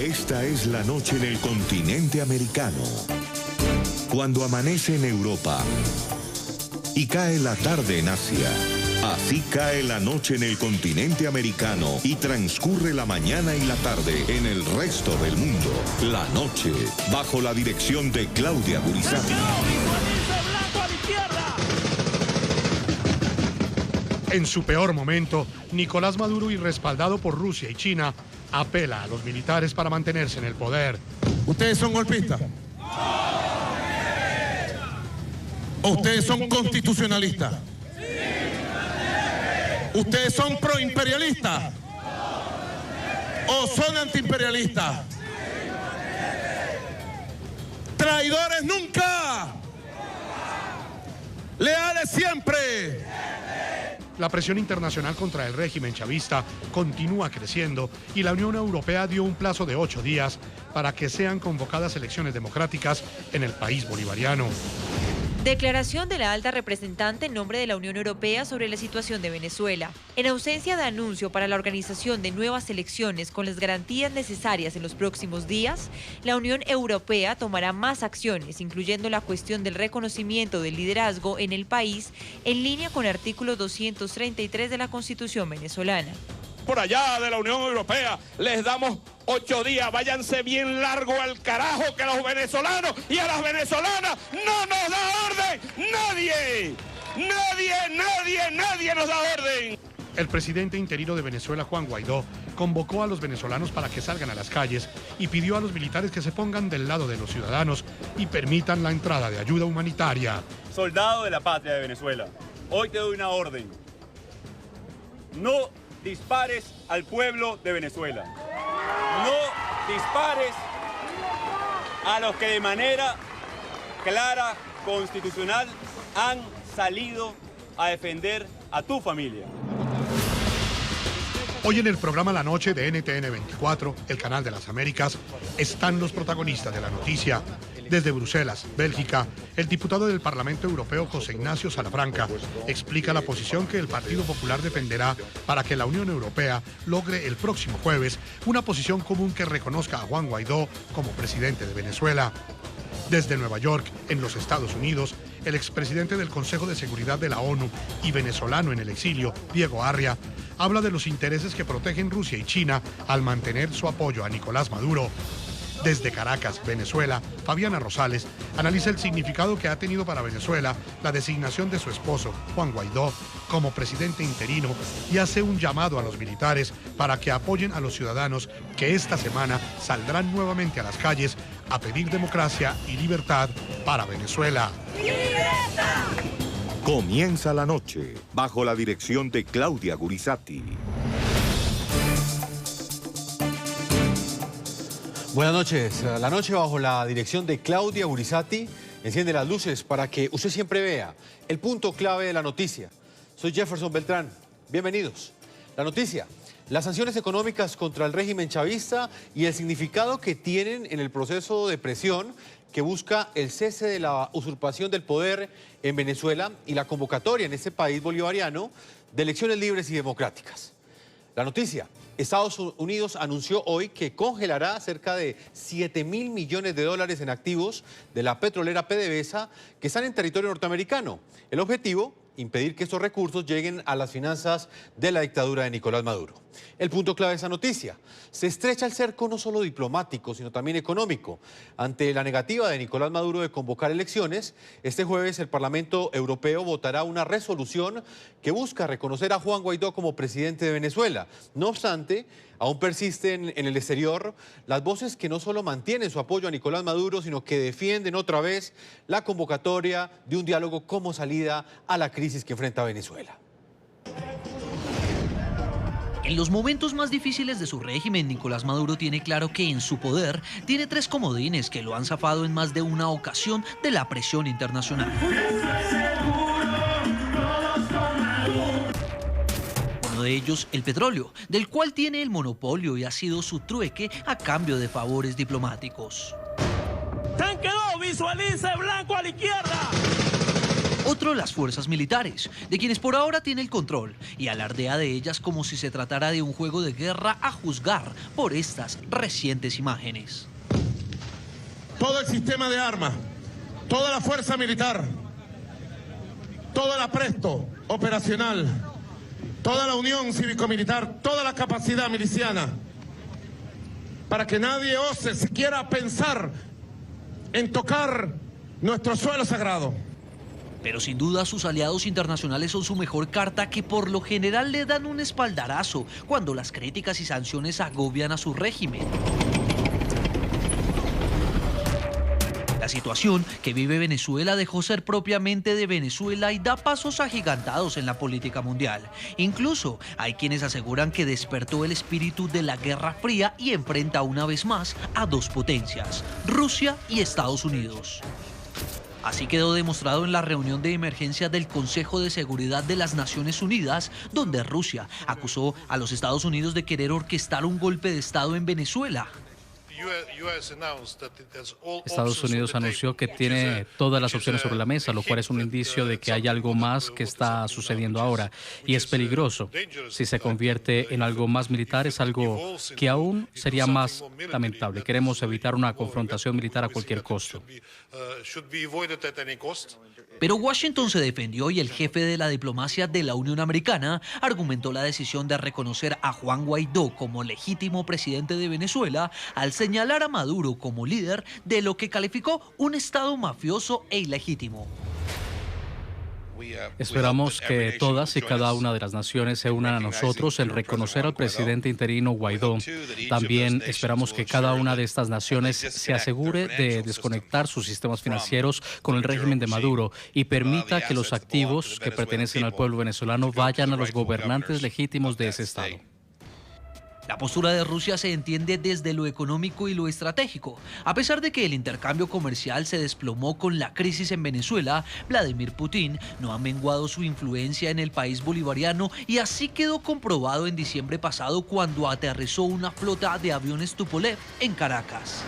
Esta es la noche en el continente americano. Cuando amanece en Europa y cae la tarde en Asia. Así cae la noche en el continente americano y transcurre la mañana y la tarde en el resto del mundo. La noche, bajo la dirección de Claudia Gurizati. En su peor momento, Nicolás Maduro, y respaldado por Rusia y China, apela a los militares para mantenerse en el poder. ¿Ustedes son golpistas? ¿O ustedes son constitucionalistas? ¿Ustedes son proimperialistas? ¿O son antiimperialistas? ¡Traidores nunca! ¡Leales siempre! La presión internacional contra el régimen chavista continúa creciendo y la Unión Europea dio un plazo de 8 días para que sean convocadas elecciones democráticas en el país bolivariano. Declaración de la alta representante en nombre de la Unión Europea sobre la situación de Venezuela. En ausencia de anuncio para la organización de nuevas elecciones con las garantías necesarias en los próximos días, la Unión Europea tomará más acciones, incluyendo la cuestión del reconocimiento del liderazgo en el país, en línea con el artículo 233 de la Constitución venezolana. Por allá de la Unión Europea les damos 8 días, váyanse bien largo al carajo, que a los venezolanos y a las venezolanas no nos da orden, nadie nos da orden. El presidente interino de Venezuela, Juan Guaidó, convocó a los venezolanos para que salgan a las calles y pidió a los militares que se pongan del lado de los ciudadanos y permitan la entrada de ayuda humanitaria. Soldado de la patria de Venezuela, hoy te doy una orden. No dispares al pueblo de Venezuela. No dispares a los que de manera clara, constitucional, han salido a defender a tu familia. Hoy en el programa La Noche de NTN 24, el canal de las Américas, están los protagonistas de la noticia. Desde Bruselas, Bélgica, el diputado del Parlamento Europeo, José Ignacio Salafranca, explica la posición que el Partido Popular defenderá para que la Unión Europea logre el próximo jueves una posición común que reconozca a Juan Guaidó como presidente de Venezuela. Desde Nueva York, en los Estados Unidos, el expresidente del Consejo de Seguridad de la ONU y venezolano en el exilio, Diego Arria, habla de los intereses que protegen Rusia y China al mantener su apoyo a Nicolás Maduro. Desde Caracas, Venezuela, Fabiana Rosales analiza el significado que ha tenido para Venezuela la designación de su esposo, Juan Guaidó, como presidente interino y hace un llamado a los militares para que apoyen a los ciudadanos que esta semana saldrán nuevamente a las calles a pedir democracia y libertad para Venezuela. ¡Libertad! Comienza la noche bajo la dirección de Claudia Gurizati. Buenas noches. La noche bajo la dirección de Claudia Gurizati enciende las luces para que usted siempre vea el punto clave de la noticia. Soy Jefferson Beltrán. Bienvenidos. La noticia: las sanciones económicas contra el régimen chavista y el significado que tienen en el proceso de presión que busca el cese de la usurpación del poder en Venezuela y la convocatoria en este país bolivariano de elecciones libres y democráticas. La noticia: Estados Unidos anunció hoy que congelará cerca de $7.000 millones en activos de la petrolera PDVSA que están en territorio norteamericano. El objetivo: impedir que estos recursos lleguen a las finanzas de la dictadura de Nicolás Maduro. El punto clave de esa noticia: se estrecha el cerco no solo diplomático, sino también económico. Ante la negativa de Nicolás Maduro de convocar elecciones, este jueves el Parlamento Europeo votará una resolución que busca reconocer a Juan Guaidó como presidente de Venezuela. No obstante, aún persisten en el exterior las voces que no solo mantienen su apoyo a Nicolás Maduro, sino que defienden otra vez la convocatoria de un diálogo como salida a la crisis que enfrenta Venezuela. En los momentos más difíciles de su régimen, Nicolás Maduro tiene claro que en su poder tiene 3 comodines que lo han zafado en más de una ocasión de la presión internacional. Uno de ellos, el petróleo, del cual tiene el monopolio y ha sido su trueque a cambio de favores diplomáticos. ¡Tanque 2, visualice blanco a la izquierda! Otro, las fuerzas militares, de quienes por ahora tiene el control, y alardea de ellas como si se tratara de un juego de guerra a juzgar por estas recientes imágenes. Todo el sistema de armas, toda la fuerza militar, todo el apresto operacional, toda la unión cívico-militar, toda la capacidad miliciana, para que nadie ose siquiera pensar en tocar nuestro suelo sagrado. Pero sin duda sus aliados internacionales son su mejor carta, que por lo general le dan un espaldarazo cuando las críticas y sanciones agobian a su régimen. La situación que vive Venezuela dejó ser propiamente de Venezuela y da pasos agigantados en la política mundial. Incluso hay quienes aseguran que despertó el espíritu de la Guerra Fría y enfrenta una vez más a dos potencias, Rusia y Estados Unidos. Así quedó demostrado en la reunión de emergencia del Consejo de Seguridad de las Naciones Unidas, donde Rusia acusó a los Estados Unidos de querer orquestar un golpe de Estado en Venezuela. Estados Unidos anunció que tiene todas las opciones sobre la mesa, lo cual es un indicio de que hay algo más que está sucediendo ahora, y es peligroso. Si se convierte en algo más militar, es algo que aún sería más lamentable. Queremos evitar una confrontación militar a cualquier costo. Pero Washington se defendió y el jefe de la diplomacia de la Unión Americana argumentó la decisión de reconocer a Juan Guaidó como legítimo presidente de Venezuela al señalar a Maduro como líder de lo que calificó un Estado mafioso e ilegítimo. Esperamos que todas y cada una de las naciones se unan a nosotros en reconocer al presidente interino Guaidó. También esperamos que cada una de estas naciones se asegure de desconectar sus sistemas financieros con el régimen de Maduro y permita que los activos que pertenecen al pueblo venezolano vayan a los gobernantes legítimos de ese Estado. La postura de Rusia se entiende desde lo económico y lo estratégico. A pesar de que el intercambio comercial se desplomó con la crisis en Venezuela, Vladimir Putin no ha menguado su influencia en el país bolivariano, y así quedó comprobado en diciembre pasado cuando aterrizó una flota de aviones Tupolev en Caracas.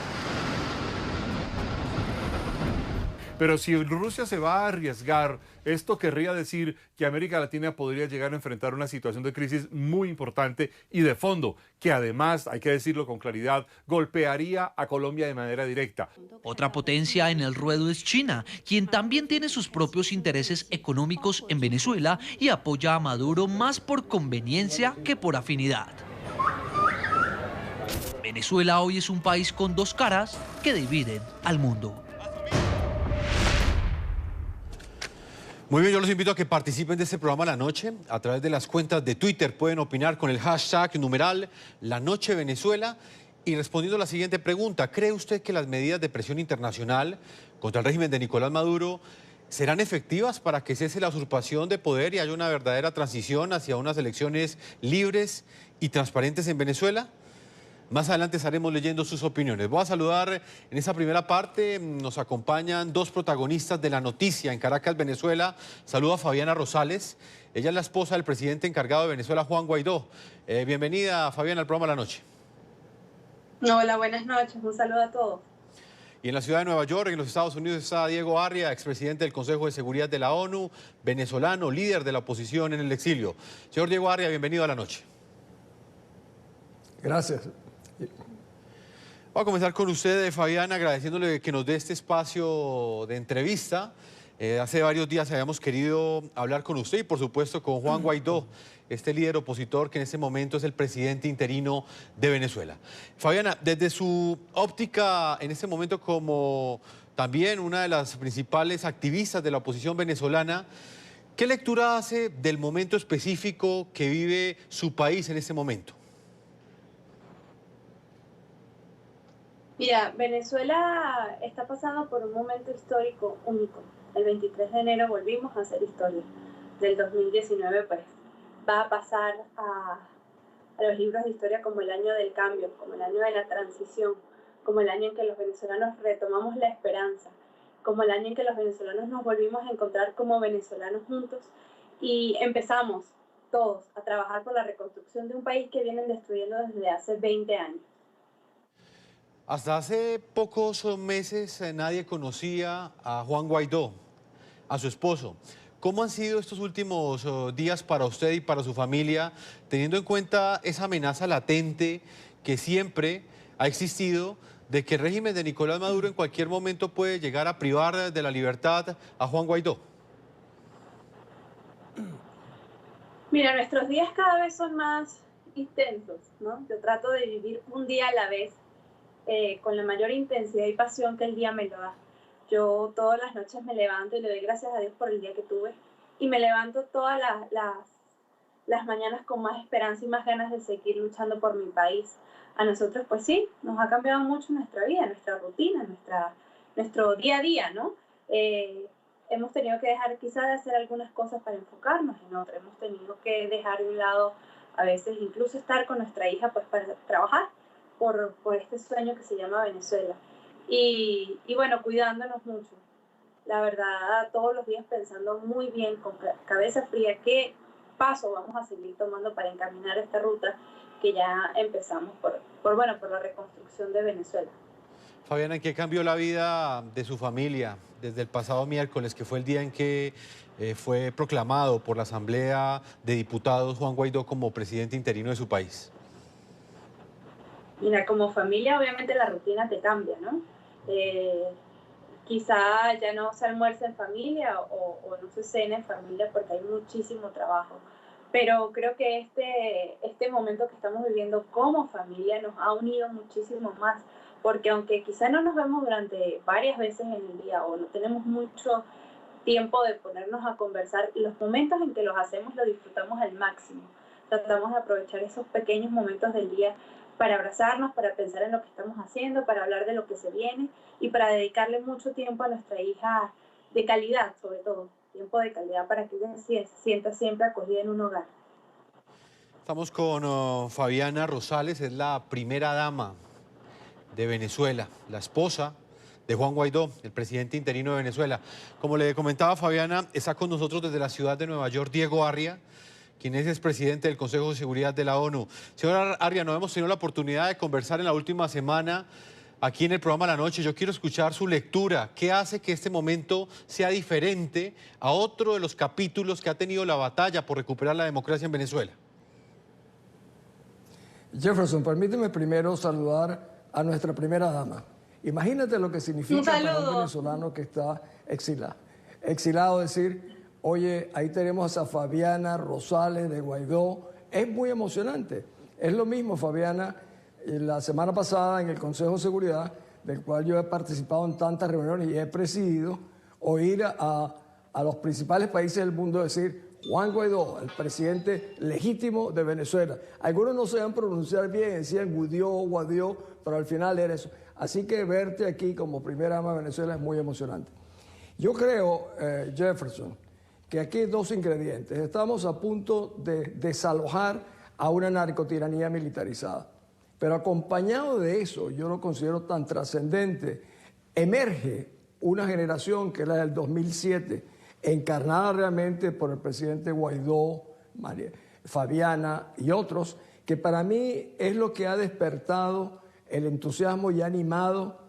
Pero si Rusia se va a arriesgar, esto querría decir que América Latina podría llegar a enfrentar una situación de crisis muy importante y de fondo, que además, hay que decirlo con claridad, golpearía a Colombia de manera directa. Otra potencia en el ruedo es China, quien también tiene sus propios intereses económicos en Venezuela y apoya a Maduro más por conveniencia que por afinidad. Venezuela hoy es un país con dos caras que dividen al mundo. Muy bien, yo los invito a que participen de este programa La Noche. A través de las cuentas de Twitter pueden opinar con el hashtag numeral La Noche Venezuela. Y respondiendo a la siguiente pregunta, ¿cree usted que las medidas de presión internacional contra el régimen de Nicolás Maduro serán efectivas para que cese la usurpación de poder y haya una verdadera transición hacia unas elecciones libres y transparentes en Venezuela? Más adelante estaremos leyendo sus opiniones. Voy a saludar en esta primera parte. Nos acompañan dos protagonistas de la noticia en Caracas, Venezuela. Saludo a Fabiana Rosales. Ella es la esposa del presidente encargado de Venezuela, Juan Guaidó. Bienvenida, Fabiana, al programa La Noche. Hola, buenas noches. Un saludo a todos. Y en la ciudad de Nueva York, en los Estados Unidos, está Diego Arria, expresidente del Consejo de Seguridad de la ONU, venezolano, líder de la oposición en el exilio. Señor Diego Arria, bienvenido a La Noche. Gracias. Voy a comenzar con usted, Fabiana, agradeciéndole que nos dé este espacio de entrevista. Hace varios días habíamos querido hablar con usted y, por supuesto, con Juan Guaidó, este líder opositor que en este momento es el presidente interino de Venezuela. Fabiana, desde su óptica en este momento como también una de las principales activistas de la oposición venezolana, ¿qué lectura hace del momento específico que vive su país en este momento? Mira, Venezuela está pasando por un momento histórico único. El 23 de enero volvimos a hacer historia. Del 2019 pues va a pasar a los libros de historia como el año del cambio, como el año de la transición, como el año en que los venezolanos retomamos la esperanza, como el año en que los venezolanos nos volvimos a encontrar como venezolanos juntos y empezamos todos a trabajar por la reconstrucción de un país que vienen destruyendo desde hace 20 años. Hasta hace pocos meses nadie conocía a Juan Guaidó. a su esposo. ¿Cómo han sido estos últimos días para usted y para su familia, teniendo en cuenta esa amenaza latente que siempre ha existido de que el régimen de Nicolás Maduro en cualquier momento puede llegar a privar de la libertad a Juan Guaidó? Mira, nuestros días cada vez son más intensos, ¿no? Yo trato de vivir un día a la vez con la mayor intensidad y pasión que el día me lo da. Yo todas las noches me levanto y le doy gracias a Dios por el día que tuve y me levanto todas las mañanas con más esperanza y más ganas de seguir luchando por mi país. A nosotros, pues sí, nos ha cambiado mucho nuestra vida, nuestra rutina, nuestro día a día, ¿no? Hemos tenido que dejar quizás de hacer algunas cosas para enfocarnos en otras. Hemos tenido que dejar de un lado, a veces incluso estar con nuestra hija pues para trabajar por este sueño que se llama Venezuela. Y bueno, cuidándonos mucho. La verdad, todos los días pensando muy bien, con cabeza fría, qué paso vamos a seguir tomando para encaminar esta ruta que ya empezamos por la reconstrucción de Venezuela. Fabiana, ¿en qué cambió la vida de su familia desde el pasado miércoles, que fue el día en que fue proclamado por la Asamblea de Diputados Juan Guaidó como presidente interino de su país? Mira, como familia obviamente la rutina te cambia, ¿no? Quizá ya no se almuerza en familia o no se cena en familia porque hay muchísimo trabajo. Pero creo que este momento que estamos viviendo como familia nos ha unido muchísimo más, porque aunque quizá no nos vemos durante varias veces en el día o no tenemos mucho tiempo de ponernos a conversar, los momentos en que los hacemos los disfrutamos al máximo. Tratamos de aprovechar esos pequeños momentos del día para abrazarnos, para pensar en lo que estamos haciendo, para hablar de lo que se viene y para dedicarle mucho tiempo a nuestra hija de calidad, sobre todo, tiempo de calidad para que ella se sienta siempre acogida en un hogar. Estamos con Fabiana Rosales, es la primera dama de Venezuela, la esposa de Juan Guaidó, el presidente interino de Venezuela. Como le comentaba Fabiana, está con nosotros desde la ciudad de Nueva York Diego Arria, quien es expresidente del Consejo de Seguridad de la ONU. Señora Arria, no hemos tenido la oportunidad de conversar en la última semana aquí en el programa La Noche. Yo quiero escuchar su lectura. ¿Qué hace que este momento sea diferente a otro de los capítulos que ha tenido la batalla por recuperar la democracia en Venezuela? Jefferson, permíteme primero saludar a nuestra primera dama. Imagínate lo que significa para un venezolano que está exilado. Exilado, decir, oye, ahí tenemos a Fabiana Rosales de Guaidó. Es muy emocionante. Es lo mismo, Fabiana, la semana pasada en el Consejo de Seguridad, del cual yo he participado en tantas reuniones y he presidido, oír a los principales países del mundo decir Juan Guaidó, el presidente legítimo de Venezuela. Algunos no se han pronunciado bien, decían Guaidó, pero al final era eso. Así que verte aquí como primera dama de Venezuela es muy emocionante. Yo creo, Jefferson, que aquí hay dos ingredientes. Estamos a punto de desalojar a una narcotiranía militarizada. Pero acompañado de eso, yo lo considero tan trascendente, emerge una generación que es la del 2007, encarnada realmente por el presidente Guaidó, Fabiana y otros, que para mí es lo que ha despertado el entusiasmo y ha animado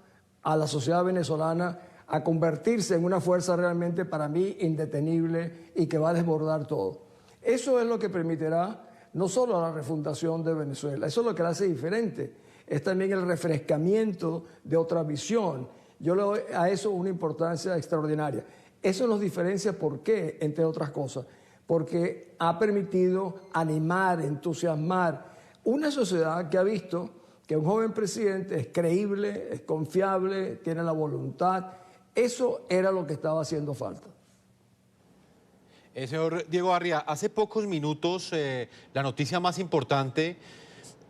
a la sociedad venezolana a convertirse en una fuerza realmente para mí indetenible y que va a desbordar todo. Eso es lo que permitirá no solo la refundación de Venezuela, eso es lo que la hace diferente, es también el refrescamiento de otra visión. Yo le doy a eso una importancia extraordinaria. Eso nos diferencia, ¿por qué? Entre otras cosas, porque ha permitido animar, entusiasmar una sociedad que ha visto que un joven presidente es creíble, es confiable, tiene la voluntad. Eso era lo que estaba haciendo falta. Señor Diego Arria, hace pocos minutos la noticia más importante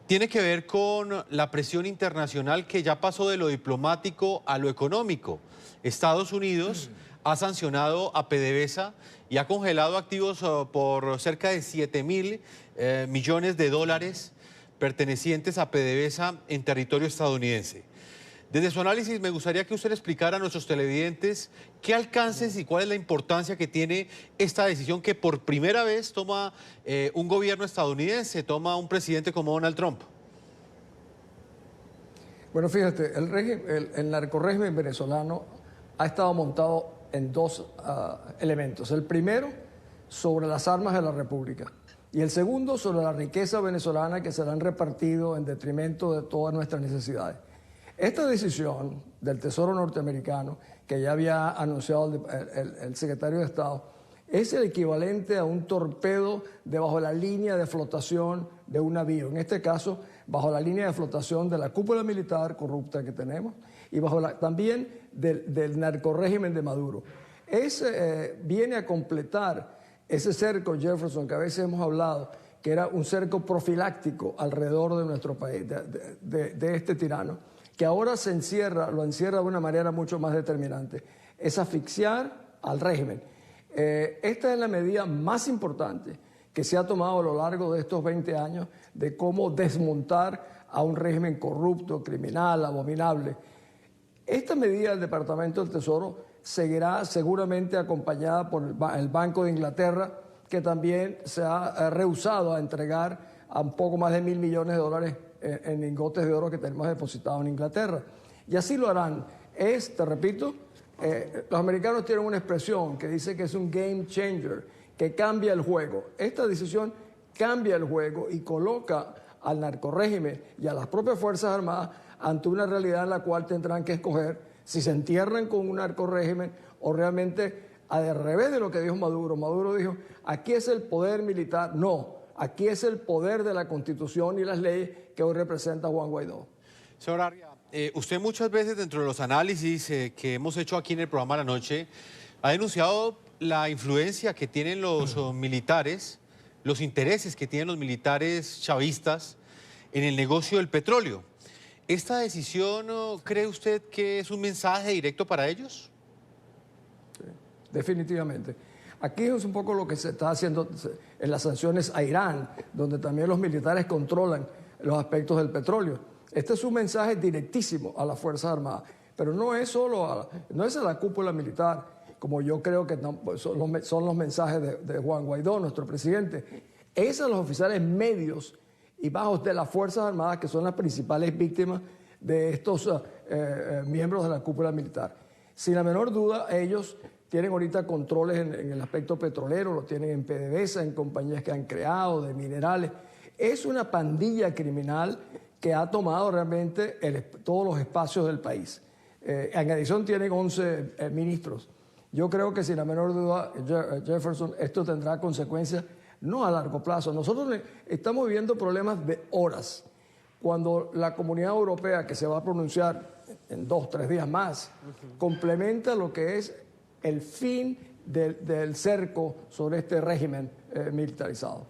tiene que ver con la presión internacional que ya pasó de lo diplomático a lo económico. Estados Unidos ha sancionado a PDVSA y ha congelado activos por cerca de 7.000 millones de dólares pertenecientes a PDVSA en territorio estadounidense. Desde su análisis me gustaría que usted le explicara a nuestros televidentes qué alcances y cuál es la importancia que tiene esta decisión que por primera vez toma un gobierno estadounidense, toma un presidente como Donald Trump. Bueno, fíjate, el narcorrégimen venezolano ha estado montado en dos elementos. El primero, sobre las armas de la República. Y el segundo, sobre la riqueza venezolana que se la han repartido en detrimento de todas nuestras necesidades. Esta decisión del Tesoro norteamericano, que ya había anunciado el secretario de Estado, es el equivalente a un torpedo debajo la línea de flotación de un navío. En este caso, bajo la línea de flotación de la cúpula militar corrupta que tenemos y también del narcorrégimen de Maduro. Viene a completar ese cerco, Jefferson, que a veces hemos hablado, que era un cerco profiláctico alrededor de nuestro país, de este tirano, que ahora lo encierra de una manera mucho más determinante. Es asfixiar al régimen. Esta es la medida más importante que se ha tomado a lo largo de estos 20 años de cómo desmontar a un régimen corrupto, criminal, abominable. Esta medida del Departamento del Tesoro seguirá seguramente acompañada por el Banco de Inglaterra, que también se ha rehusado a entregar a un poco más de $1.000 millones en lingotes de oro que tenemos depositados en Inglaterra. Y así lo harán. Te repito, los americanos tienen una expresión que dice que es un game changer, que cambia el juego. Esta decisión cambia el juego y coloca al narcorrégimen y a las propias Fuerzas Armadas ante una realidad en la cual tendrán que escoger si se entierran con un narcorrégimen o realmente al revés de lo que dijo Maduro. Maduro dijo, aquí es el poder militar. No, aquí es el poder de la Constitución y las leyes que hoy representa Juan Guaidó. Señor Arria, usted muchas veces dentro de los análisis que hemos hecho aquí en el programa La Noche ha denunciado la influencia que tienen los militares, los intereses que tienen los militares chavistas en el negocio del petróleo. ¿Esta decisión cree usted que es un mensaje directo para ellos? Sí, definitivamente. Aquí es un poco lo que se está haciendo en las sanciones a Irán, donde también los militares controlan los aspectos del petróleo. Este es un mensaje directísimo a las Fuerzas Armadas, pero no es solo no es a la cúpula militar, como yo creo que son los mensajes de Juan Guaidó, nuestro presidente. Es a los oficiales medios y bajos de las Fuerzas Armadas, que son las principales víctimas de estos miembros de la cúpula militar. Sin la menor duda, ellos tienen ahorita controles en el aspecto petrolero, lo tienen en PDVSA, en compañías que han creado, de minerales. Es una pandilla criminal que ha tomado realmente todos los espacios del país. En adición tienen 11 ministros. Yo creo que sin la menor duda, Jefferson, esto tendrá consecuencias no a largo plazo. Nosotros estamos viviendo problemas de horas. Cuando la Comunidad Europea, que se va a pronunciar en 2 o 3 días más, complementa lo que es el fin del cerco sobre este régimen militarizado.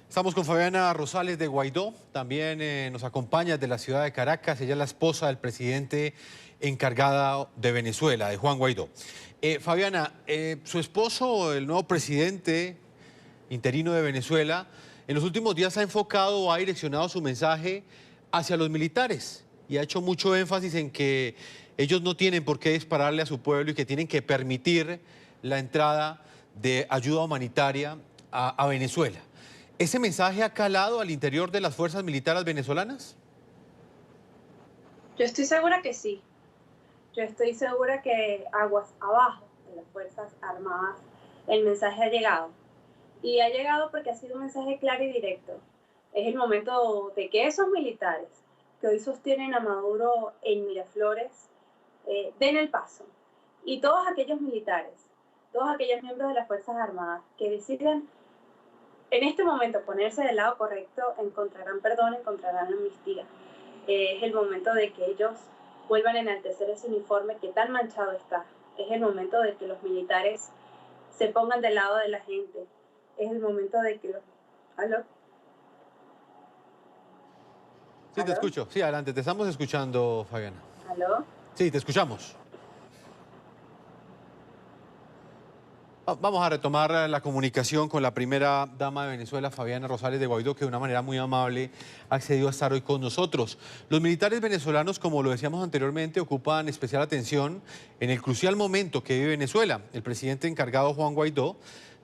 Estamos con Fabiana Rosales de Guaidó, también nos acompaña de la ciudad de Caracas, ella es la esposa del presidente encargada de Venezuela, de Juan Guaidó. Fabiana, su esposo, el nuevo presidente interino de Venezuela, en los últimos días ha enfocado o ha direccionado su mensaje hacia los militares y ha hecho mucho énfasis en que ellos no tienen por qué dispararle a su pueblo y que tienen que permitir la entrada de ayuda humanitaria a Venezuela. ¿Ese mensaje ha calado al interior de las fuerzas militares venezolanas? Yo estoy segura que sí. Yo estoy segura que aguas abajo de las Fuerzas Armadas el mensaje ha llegado. Y ha llegado porque ha sido un mensaje claro y directo. Es el momento de que esos militares que hoy sostienen a Maduro en Miraflores den el paso. Y todos aquellos militares, todos aquellos miembros de las Fuerzas Armadas que decidan en este momento ponerse del lado correcto encontrarán perdón, encontrarán amnistía. Es el momento de que ellos vuelvan a enaltecer ese uniforme que tan manchado está. Es el momento de que los militares se pongan del lado de la gente. Es el momento de que los... ¿Aló? Sí, te escucho. Sí, adelante. Te estamos escuchando, Fabiana. ¿Aló? Sí, te escuchamos. Vamos a retomar la comunicación con la primera dama de Venezuela, Fabiana Rosales de Guaidó, que de una manera muy amable ha accedido a estar hoy con nosotros. Los militares venezolanos, como lo decíamos anteriormente, ocupan especial atención en el crucial momento que vive Venezuela. El presidente encargado, Juan Guaidó,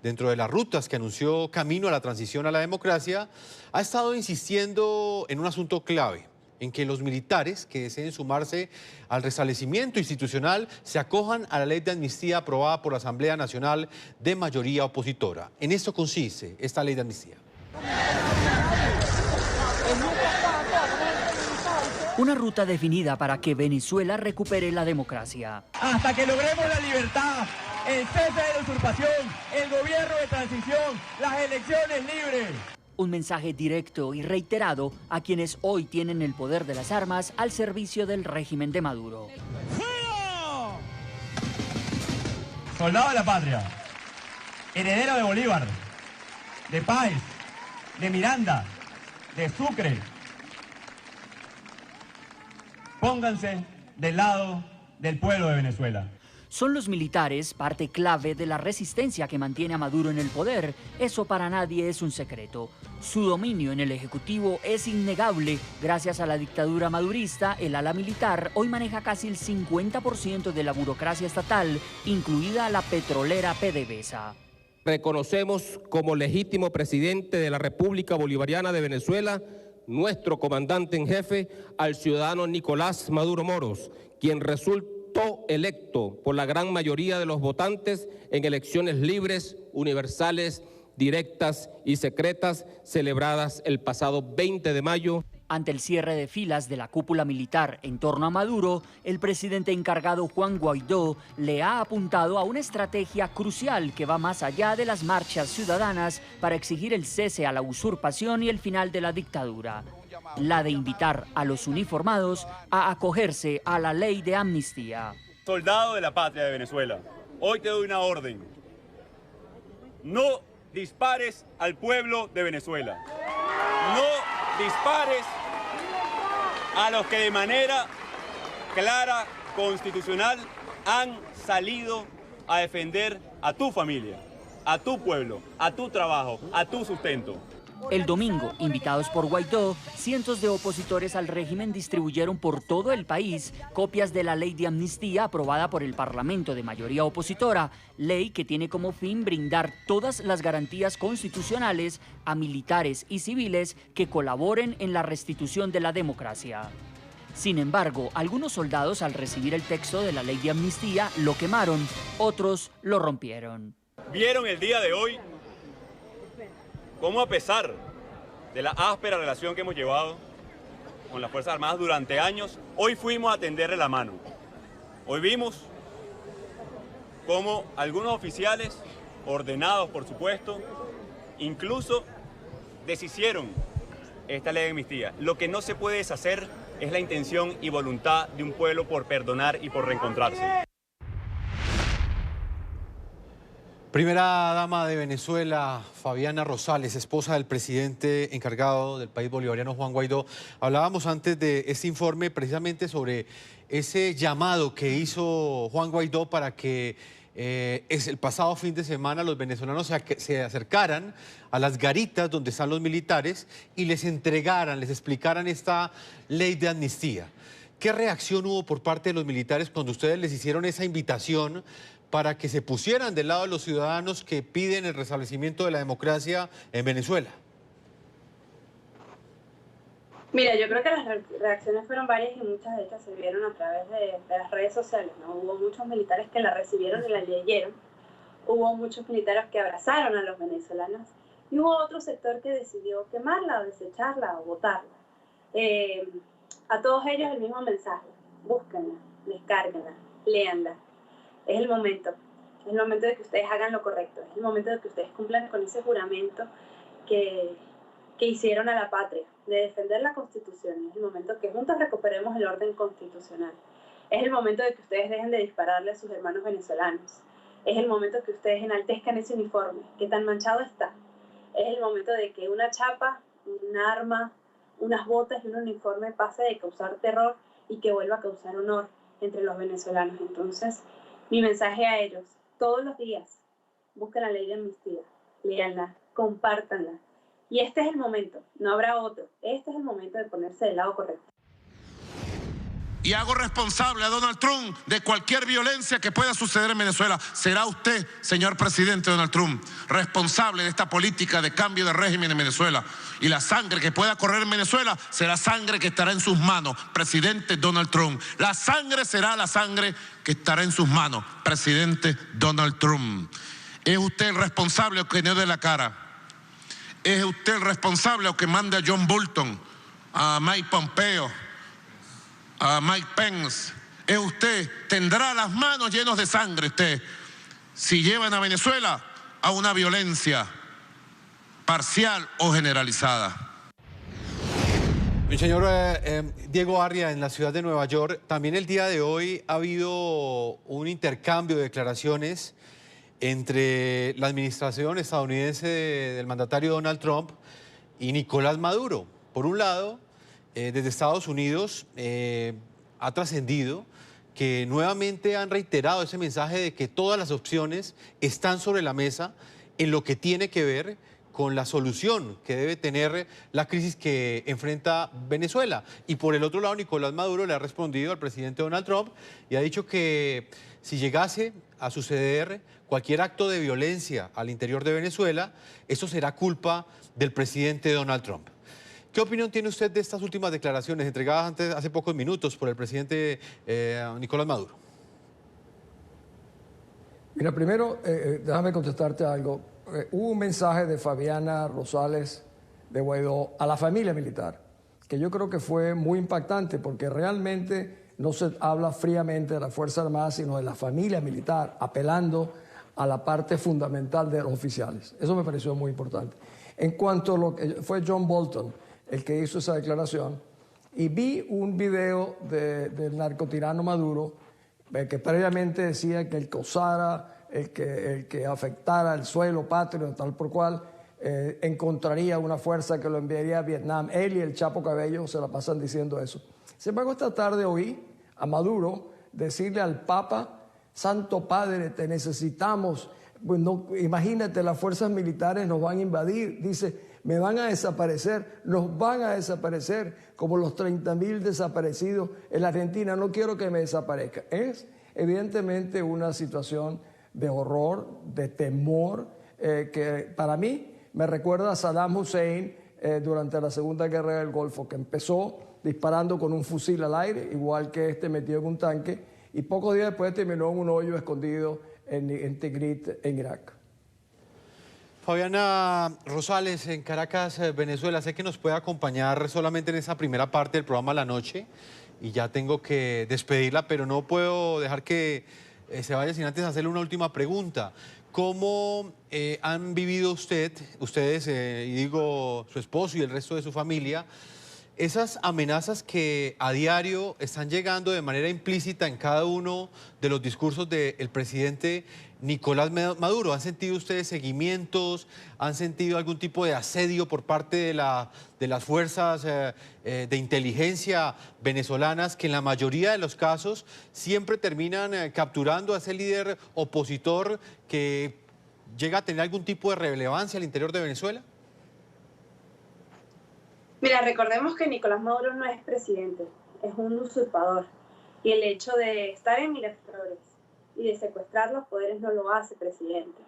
dentro de las rutas que anunció camino a la transición a la democracia, ha estado insistiendo en un asunto clave: en que los militares que deseen sumarse al restablecimiento institucional se acojan a la ley de amnistía aprobada por la Asamblea Nacional de mayoría opositora. En esto consiste esta ley de amnistía. Una ruta definida para que Venezuela recupere la democracia. Hasta que logremos la libertad, el cese de la usurpación, el gobierno de transición, las elecciones libres. Un mensaje directo y reiterado a quienes hoy tienen el poder de las armas al servicio del régimen de Maduro. ¡Fuego! Soldado de la patria, heredero de Bolívar, de Páez, de Miranda, de Sucre, pónganse del lado del pueblo de Venezuela. Son los militares parte clave de la resistencia que mantiene a Maduro en el poder. Eso para nadie es un secreto. Su dominio en el Ejecutivo es innegable. Gracias a la dictadura madurista, el ala militar hoy maneja casi el 50% de la burocracia estatal, incluida la petrolera PDVSA. Reconocemos como legítimo presidente de la República Bolivariana de Venezuela nuestro comandante en jefe, al ciudadano Nicolás Maduro Moros, quien resultó electo por la gran mayoría de los votantes en elecciones libres, universales, directas y secretas celebradas el pasado 20 de mayo. Ante el cierre de filas de la cúpula militar en torno a Maduro, el presidente encargado Juan Guaidó le ha apuntado a una estrategia crucial que va más allá de las marchas ciudadanas para exigir el cese a la usurpación y el final de la dictadura. La de invitar a los uniformados a acogerse a la ley de amnistía. Soldado de la patria de Venezuela, hoy te doy una orden. No dispares al pueblo de Venezuela. No dispares a los que de manera clara, constitucional, han salido a defender a tu familia, a tu pueblo, a tu trabajo, a tu sustento. El domingo, invitados por Guaidó, cientos de opositores al régimen distribuyeron por todo el país copias de la ley de amnistía aprobada por el Parlamento de mayoría opositora, ley que tiene como fin brindar todas las garantías constitucionales a militares y civiles que colaboren en la restitución de la democracia. Sin embargo, algunos soldados al recibir el texto de la ley de amnistía lo quemaron, otros lo rompieron. ¿Vieron el día de hoy cómo, a pesar de la áspera relación que hemos llevado con las Fuerzas Armadas durante años, hoy fuimos a tenderle la mano? Hoy vimos cómo algunos oficiales, ordenados por supuesto, incluso deshicieron esta ley de amnistía. Lo que no se puede deshacer es la intención y voluntad de un pueblo por perdonar y por reencontrarse. Primera dama de Venezuela, Fabiana Rosales, esposa del presidente encargado del país bolivariano, Juan Guaidó. Hablábamos antes de este informe precisamente sobre ese llamado que hizo Juan Guaidó para que el pasado fin de semana los venezolanos se acercaran a las garitas donde están los militares y les entregaran, les explicaran esta ley de amnistía. ¿Qué reacción hubo por parte de los militares cuando ustedes les hicieron esa invitación para que se pusieran del lado de los ciudadanos que piden el restablecimiento de la democracia en Venezuela? Mira, yo creo que las reacciones fueron varias y muchas de ellas se vieron a través de las redes sociales, ¿no? Hubo muchos militares que la recibieron y la leyeron, hubo muchos militares que abrazaron a los venezolanos y hubo otro sector que decidió quemarla o desecharla o botarla. A todos ellos el mismo mensaje: búsquenla, descárguenla, léanla. Es el momento de que ustedes hagan lo correcto, es el momento de que ustedes cumplan con ese juramento que hicieron a la patria, de defender la Constitución. Es el momento que juntos recuperemos el orden constitucional. Es el momento de que ustedes dejen de dispararle a sus hermanos venezolanos. Es el momento que ustedes enaltezcan ese uniforme, que tan manchado está. Es el momento de que una chapa, un arma, unas botas y un uniforme pase de causar terror y que vuelva a causar honor entre los venezolanos. Entonces, mi mensaje a ellos, todos los días, busquen la ley de amnistía, léanla, compártanla. Y este es el momento, no habrá otro. Este es el momento de ponerse del lado correcto. y hago responsable a Donald Trump de cualquier violencia que pueda suceder en Venezuela. Será usted, señor presidente Donald Trump, responsable de esta política de cambio de régimen en Venezuela. Y la sangre que pueda correr en Venezuela será sangre que estará en sus manos, presidente Donald Trump. La sangre será la sangre que estará en sus manos, presidente Donald Trump. ¿Es usted el responsable o que no dé la cara? ¿Es usted el responsable o que mande a John Bolton, a Mike Pompeo, a Mike Pence? ¿Es usted? Tendrá las manos llenas de sangre usted si llevan a Venezuela a una violencia parcial o generalizada. El señor Diego Arria, en la ciudad de Nueva York, también el día de hoy ha habido un intercambio de declaraciones entre la administración estadounidense del mandatario Donald Trump y Nicolás Maduro. Por un lado, desde Estados Unidos ha trascendido que nuevamente han reiterado ese mensaje de que todas las opciones están sobre la mesa en lo que tiene que ver con la solución que debe tener la crisis que enfrenta Venezuela. Y por el otro lado, Nicolás Maduro le ha respondido al presidente Donald Trump y ha dicho que si llegase a suceder cualquier acto de violencia al interior de Venezuela, eso será culpa del presidente Donald Trump. ¿Qué opinión tiene usted de estas últimas declaraciones entregadas hace pocos minutos por el presidente Nicolás Maduro? Mira, primero, déjame contestarte algo. Hubo un mensaje de Fabiana Rosales de Guaidó a la familia militar, que yo creo que fue muy impactante, porque realmente no se habla fríamente de la Fuerza Armada, sino de la familia militar, apelando a la parte fundamental de los oficiales. Eso me pareció muy importante. En cuanto a lo que fue John Bolton el que hizo esa declaración, y vi un video del narcotirano Maduro, que previamente decía que el que osara, el que afectara el suelo patrio, tal por cual, encontraría una fuerza que lo enviaría a Vietnam. Él y el Chapo Cabello se la pasan diciendo eso. Sin embargo, esta tarde oí a Maduro decirle al Papa: Santo Padre, te necesitamos. Pues no, imagínate, las fuerzas militares nos van a invadir. Dice: me van a desaparecer, nos van a desaparecer, como los 30.000 desaparecidos en la Argentina. No quiero que me desaparezca. Es evidentemente una situación de horror, de temor, que para mí me recuerda a Saddam Hussein durante la Segunda Guerra del Golfo, que empezó disparando con un fusil al aire, igual que este metido en un tanque, y pocos días después terminó en un hoyo escondido en Tikrit, en Irak. Fabiana Rosales, en Caracas, Venezuela, sé que nos puede acompañar solamente en esa primera parte del programa La Noche, y ya tengo que despedirla, pero no puedo dejar que se vaya sin antes hacerle una última pregunta. ¿Cómo han vivido ustedes, y digo su esposo y el resto de su familia, esas amenazas que a diario están llegando de manera implícita en cada uno de los discursos del presidente Nicolás Maduro? ¿Han sentido ustedes seguimientos? ¿Han sentido algún tipo de asedio por parte de las fuerzas de inteligencia venezolanas, que en la mayoría de los casos siempre terminan capturando a ese líder opositor que llega a tener algún tipo de relevancia al interior de Venezuela? Mira, recordemos que Nicolás Maduro no es presidente, es un usurpador. Y el hecho de estar en Miraflores y de secuestrar los poderes no lo hace presidente.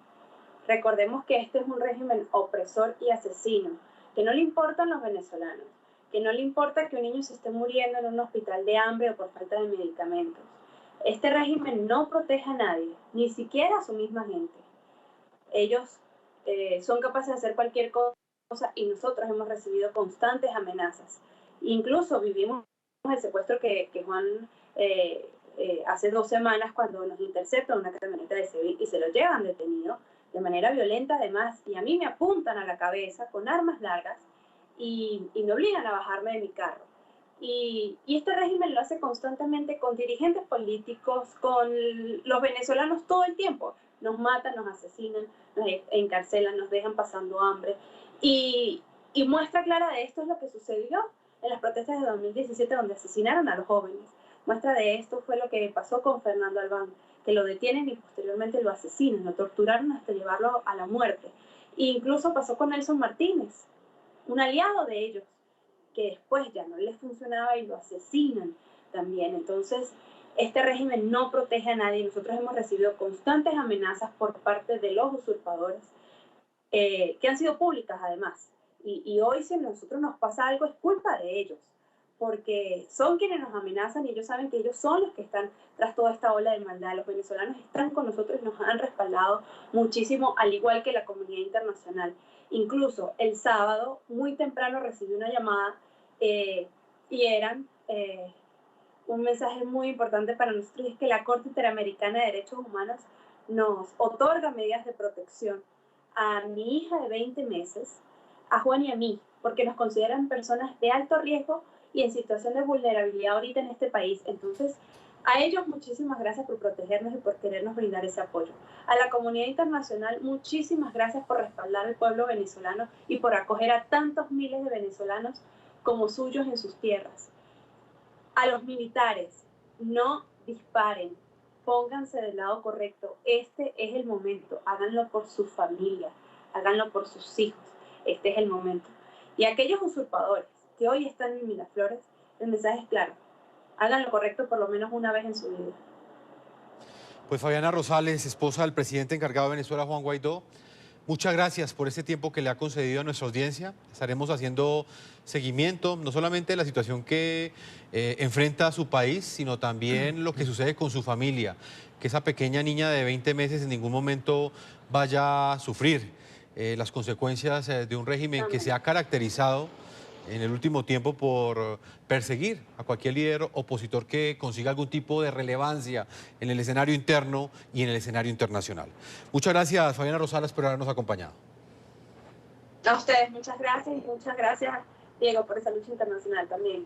Recordemos que este es un régimen opresor y asesino, que no le importan los venezolanos, que no le importa que un niño se esté muriendo en un hospital de hambre o por falta de medicamentos. Este régimen no protege a nadie, ni siquiera a su misma gente. Ellos son capaces de hacer cualquier cosa, y nosotros hemos recibido constantes amenazas. Incluso vivimos el secuestro que Juan hace 2 semanas, cuando nos interceptan una camioneta de Sevilla y se lo llevan detenido de manera violenta además, y a mí me apuntan a la cabeza con armas largas y me obligan a bajarme de mi carro. Y este régimen lo hace constantemente con dirigentes políticos, con los venezolanos todo el tiempo. Nos matan, nos asesinan, nos encarcelan, nos dejan pasando hambre. Y muestra clara de esto es lo que sucedió en las protestas de 2017, donde asesinaron a los jóvenes. Muestra de esto fue lo que pasó con Fernando Albán, que lo detienen y posteriormente lo asesinan, lo torturaron hasta llevarlo a la muerte. E incluso pasó con Nelson Martínez, un aliado de ellos, que después ya no les funcionaba y lo asesinan. también. Entonces, este régimen no protege a nadie. Nosotros hemos recibido constantes amenazas por parte de los usurpadores, que han sido públicas además. Y hoy, si a nosotros nos pasa algo, es culpa de ellos, porque son quienes nos amenazan y ellos saben que ellos son los que están tras toda esta ola de maldad. Los venezolanos están con nosotros y nos han respaldado muchísimo, al igual que la comunidad internacional. Incluso el sábado, muy temprano, recibí una llamada y eran un mensaje muy importante para nosotros, y es que la Corte Interamericana de Derechos Humanos nos otorga medidas de protección a mi hija de 20 meses, a Juan y a mí, porque nos consideran personas de alto riesgo y en situación de vulnerabilidad ahorita en este país. Entonces, a ellos muchísimas gracias por protegernos y por querernos brindar ese apoyo. A la comunidad internacional, muchísimas gracias por respaldar al pueblo venezolano y por acoger a tantos miles de venezolanos como suyos en sus tierras. A los militares, no disparen, pónganse del lado correcto. Este es el momento, háganlo por su familia, háganlo por sus hijos. Este es el momento. Y a aquellos usurpadores que hoy están en Miraflores, el mensaje es claro: hagan lo correcto por lo menos una vez en su vida. Pues Fabiana Rosales, esposa del presidente encargado de Venezuela, Juan Guaidó, muchas gracias por este tiempo que le ha concedido a nuestra audiencia. Estaremos haciendo seguimiento, no solamente de la situación que enfrenta su país, sino también lo que sucede con su familia, que esa pequeña niña de 20 meses en ningún momento vaya a sufrir las consecuencias de un régimen que se ha caracterizado en el último tiempo por perseguir a cualquier líder opositor que consiga algún tipo de relevancia en el escenario interno y en el escenario internacional. Muchas gracias, Fabiana Rosales, por habernos acompañado. A ustedes, muchas gracias, y muchas gracias, Diego, por esa lucha internacional también.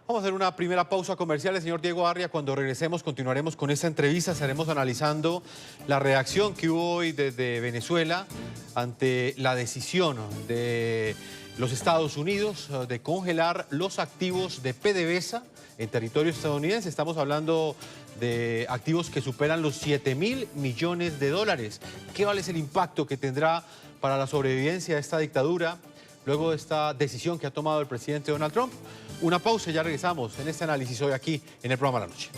Vamos a hacer una primera pausa comercial, señor Diego Arria. Cuando regresemos continuaremos con esta entrevista. Estaremos analizando la reacción que hubo hoy desde Venezuela ante la decisión de los Estados Unidos de congelar los activos de PDVSA en territorio estadounidense. Estamos hablando de activos que superan los 7.000 millones de dólares. ¿Qué vale el impacto que tendrá para la sobrevivencia de esta dictadura luego de esta decisión que ha tomado el presidente Donald Trump? Una pausa y ya regresamos en este análisis hoy aquí en el programa La Noche.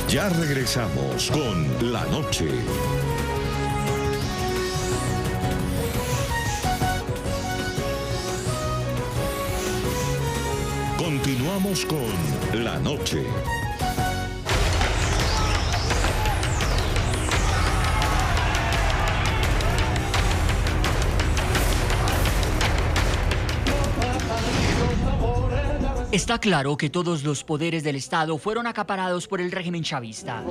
Ya regresamos con La Noche. Continuamos con La Noche. Está claro que todos los poderes del Estado fueron acaparados por el régimen chavista.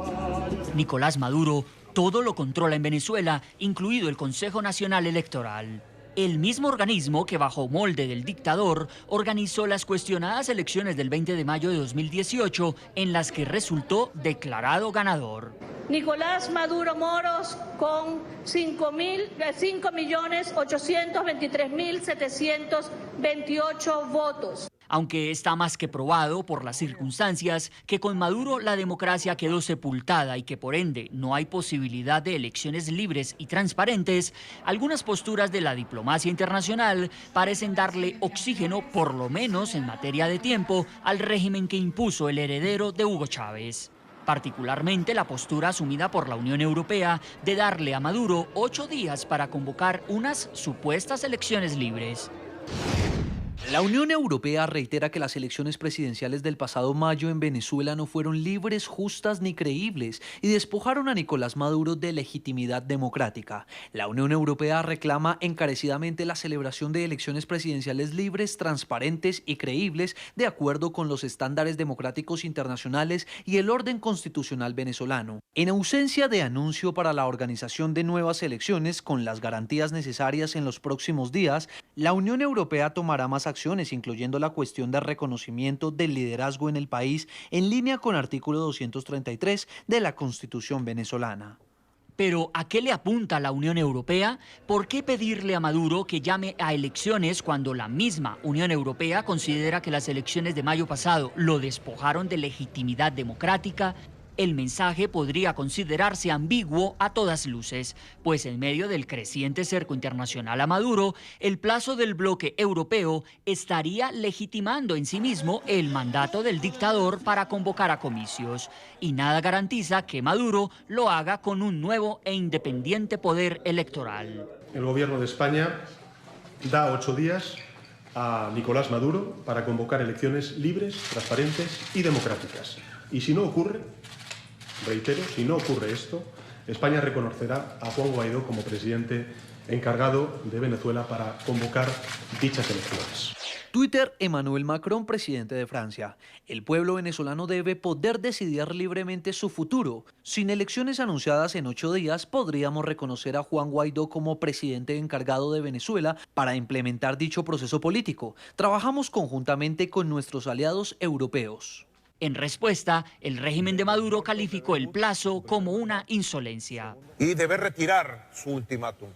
Nicolás Maduro todo lo controla en Venezuela, incluido el Consejo Nacional Electoral. El mismo organismo que bajo molde del dictador organizó las cuestionadas elecciones del 20 de mayo de 2018, en las que resultó declarado ganador. Nicolás Maduro Moros con 5.823.728 votos. Aunque está más que probado por las circunstancias que con Maduro la democracia quedó sepultada y que por ende no hay posibilidad de elecciones libres y transparentes, algunas posturas de la diplomacia internacional parecen darle oxígeno, por lo menos en materia de tiempo, al régimen que impuso el heredero de Hugo Chávez. Particularmente la postura asumida por la Unión Europea de darle a Maduro 8 días para convocar unas supuestas elecciones libres. La Unión Europea reitera que las elecciones presidenciales del pasado mayo en Venezuela no fueron libres, justas ni creíbles y despojaron a Nicolás Maduro de legitimidad democrática. La Unión Europea reclama encarecidamente la celebración de elecciones presidenciales libres, transparentes y creíbles de acuerdo con los estándares democráticos internacionales y el orden constitucional venezolano. En ausencia de anuncio para la organización de nuevas elecciones con las garantías necesarias en los próximos días, la Unión Europea tomará más acciones, incluyendo la cuestión de reconocimiento del liderazgo en el país en línea con artículo 233 de la Constitución venezolana. Pero ¿a qué le apunta la Unión Europea? ¿Por qué pedirle a Maduro que llame a elecciones cuando la misma Unión Europea considera que las elecciones de mayo pasado lo despojaron de legitimidad democrática? el mensaje podría considerarse ambiguo a todas luces, pues en medio del creciente cerco internacional a Maduro, el plazo del bloque europeo estaría legitimando en sí mismo el mandato del dictador para convocar a comicios, y nada garantiza que Maduro lo haga con un nuevo e independiente poder electoral. El gobierno de España da 8 días a Nicolás Maduro para convocar elecciones libres, transparentes y democráticas. Y si no ocurre, reitero, si no ocurre esto, España reconocerá a Juan Guaidó como presidente encargado de Venezuela para convocar dichas elecciones. Twitter, Emmanuel Macron, presidente de Francia. El pueblo venezolano debe poder decidir libremente su futuro. Sin elecciones anunciadas en 8 días, podríamos reconocer a Juan Guaidó como presidente encargado de Venezuela para implementar dicho proceso político. Trabajamos conjuntamente con nuestros aliados europeos. En respuesta, el régimen de Maduro calificó el plazo como una insolencia. Y debe retirar su ultimátum.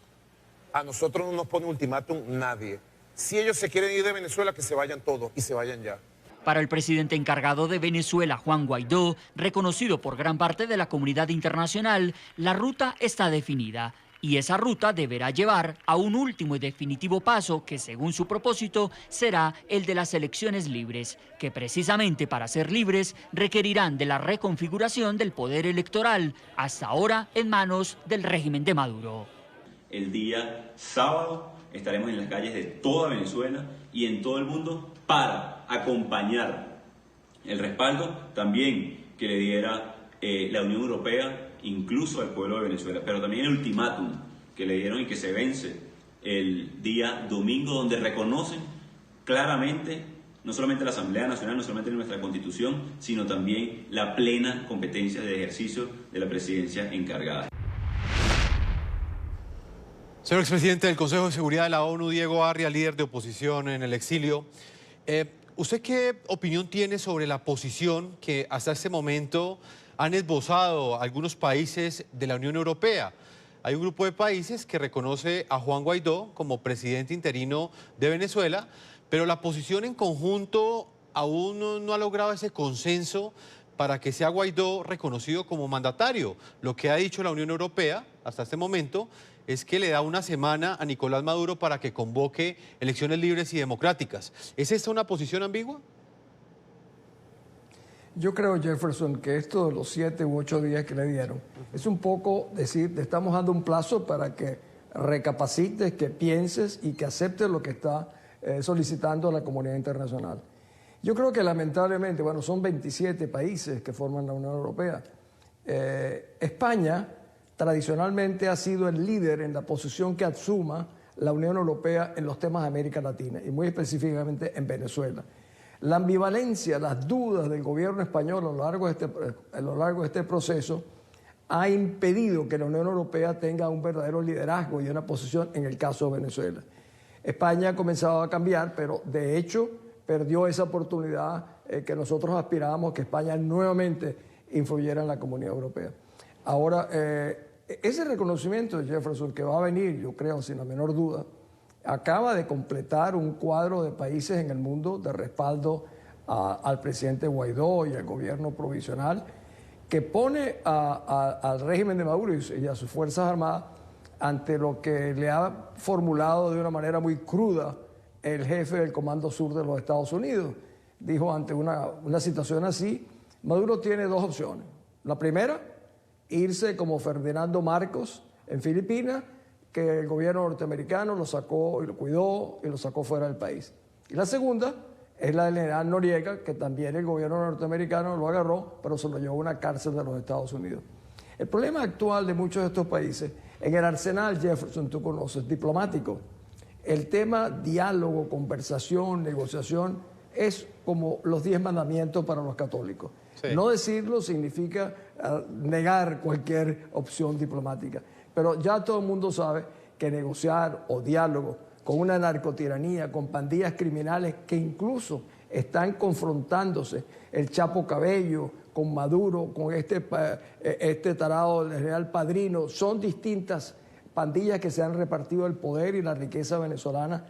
A nosotros no nos pone ultimátum nadie. Si ellos se quieren ir de Venezuela, que se vayan todos y se vayan ya. Para el presidente encargado de Venezuela, Juan Guaidó, reconocido por gran parte de la comunidad internacional, la ruta está definida. Y esa ruta deberá llevar a un último y definitivo paso que, según su propósito, será el de las elecciones libres, que precisamente para ser libres requerirán de la reconfiguración del poder electoral, hasta ahora en manos del régimen de Maduro. El día sábado estaremos en las calles de toda Venezuela y en todo el mundo para acompañar el respaldo también que le diera la Unión Europea, incluso al pueblo de Venezuela, pero también el ultimátum que le dieron y que se vence el día domingo, donde reconocen claramente no solamente la Asamblea Nacional, no solamente nuestra Constitución, sino también la plena competencia de ejercicio de la presidencia encargada. Señor expresidente del Consejo de Seguridad de la ONU, Diego Arria, líder de oposición en el exilio, ¿usted qué opinión tiene sobre la posición que hasta este momento han esbozado algunos países de la Unión Europea? Hay un grupo de países que reconoce a Juan Guaidó como presidente interino de Venezuela, pero la posición en conjunto aún no ha logrado ese consenso para que sea Guaidó reconocido como mandatario. Lo que ha dicho la Unión Europea hasta este momento es que le da una semana a Nicolás Maduro para que convoque elecciones libres y democráticas. ¿Es esta una posición ambigua? Yo creo, Jefferson, que esto de los 7 u 8 días que le dieron es un poco decir, te estamos dando un plazo para que recapacites, que pienses y que aceptes lo que está solicitando la comunidad internacional. Yo creo que lamentablemente, bueno, son 27 países que forman la Unión Europea. España tradicionalmente ha sido el líder en la posición que asuma la Unión Europea en los temas de América Latina y muy específicamente en Venezuela. La ambivalencia, las dudas del gobierno español a lo largo de este proceso ha impedido que la Unión Europea tenga un verdadero liderazgo y una posición en el caso de Venezuela. España ha comenzado a cambiar, pero de hecho perdió esa oportunidad que nosotros aspirábamos, que España nuevamente influyera en la comunidad europea. Ahora, ese reconocimiento de Jefferson que va a venir, yo creo, sin la menor duda, acaba de completar un cuadro de países en el mundo de respaldo al presidente Guaidó y al gobierno provisional, que pone al régimen de Maduro y a sus Fuerzas Armadas ante lo que le ha formulado de una manera muy cruda el jefe del Comando Sur de los Estados Unidos. Dijo, ante una situación así, Maduro tiene 2 opciones. La primera, irse como Ferdinando Marcos en Filipinas, que el gobierno norteamericano lo sacó y lo cuidó y lo sacó fuera del país. Y la segunda es la del general Noriega, que también el gobierno norteamericano lo agarró, pero se lo llevó a una cárcel de los Estados Unidos. El problema actual de muchos de estos países, en el arsenal, Jefferson, tú conoces, diplomático, el tema diálogo, conversación, negociación, es como los 10 mandamientos para los católicos. Sí. No decirlo significa negar cualquier opción diplomática. Pero ya todo el mundo sabe que negociar o diálogo con una narcotiranía, con pandillas criminales que incluso están confrontándose, el Chapo Cabello, con Maduro, con este tarado del general Padrino, son distintas pandillas que se han repartido el poder y la riqueza venezolana,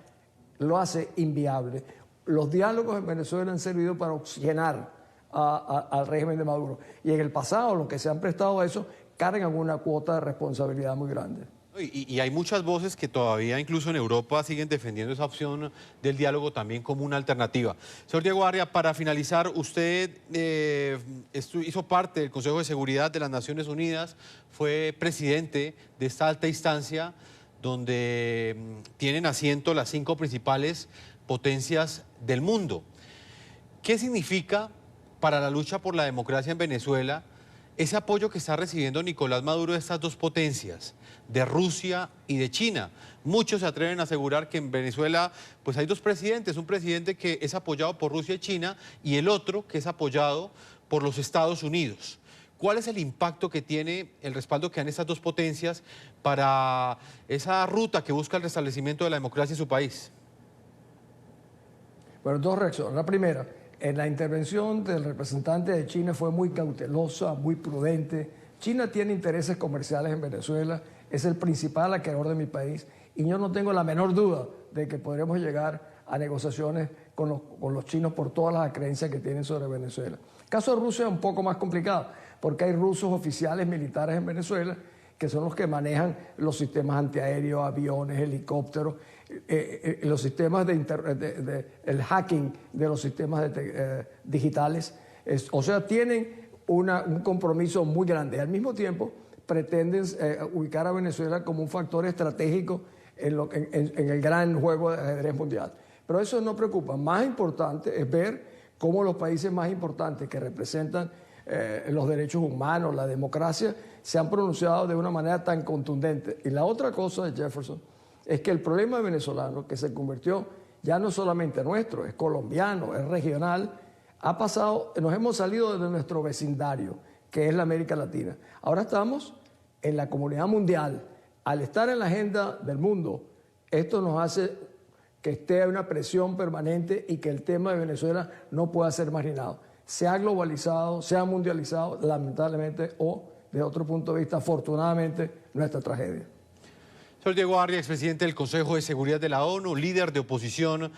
lo hace inviable. Los diálogos en Venezuela han servido para oxigenar al régimen de Maduro. Y en el pasado, los que se han prestado a eso, cargan una cuota de responsabilidad muy grande. Y hay muchas voces que todavía, incluso en Europa, siguen defendiendo esa opción del diálogo también como una alternativa. Señor Diego Arria, para finalizar, usted hizo parte del Consejo de Seguridad de las Naciones Unidas, fue presidente de esta alta instancia donde tienen asiento las 5 principales potencias del mundo. ¿Qué significa para la lucha por la democracia en Venezuela ese apoyo que está recibiendo Nicolás Maduro de estas 2 potencias, de Rusia y de China? Muchos se atreven a asegurar que en Venezuela pues hay 2 presidentes, un presidente que es apoyado por Rusia y China y el otro que es apoyado por los Estados Unidos. ¿Cuál es el impacto que tiene el respaldo que dan estas 2 potencias para esa ruta que busca el restablecimiento de la democracia en su país? Bueno, 2 reacciones. La primera, en la intervención del representante de China fue muy cautelosa, muy prudente. China tiene intereses comerciales en Venezuela, es el principal acreedor de mi país y yo no tengo la menor duda de que podremos llegar a negociaciones con los chinos por todas las creencias que tienen sobre Venezuela. El caso de Rusia es un poco más complicado porque hay rusos oficiales militares en Venezuela que son los que manejan los sistemas antiaéreos, aviones, helicópteros, los sistemas el hacking de los sistemas digitales. O sea, tienen un compromiso muy grande. Al mismo tiempo, pretenden ubicar a Venezuela como un factor estratégico en el gran juego de ajedrez mundial. Pero eso no preocupa. Más importante es ver cómo los países más importantes que representan los derechos humanos, la democracia, se han pronunciado de una manera tan contundente. Y la otra cosa de Jefferson es que el problema venezolano, que se convirtió ya no solamente nuestro, es colombiano, es regional, ha pasado, nos hemos salido de nuestro vecindario, que es la América Latina. Ahora estamos en la comunidad mundial. Al estar en la agenda del mundo, esto nos hace que esté una presión permanente y que el tema de Venezuela no pueda ser marginado. Se ha globalizado, se ha mundializado, lamentablemente, o desde otro punto de vista, afortunadamente, nuestra tragedia. Señor Diego Arria, expresidente del Consejo de Seguridad de la ONU, líder de oposición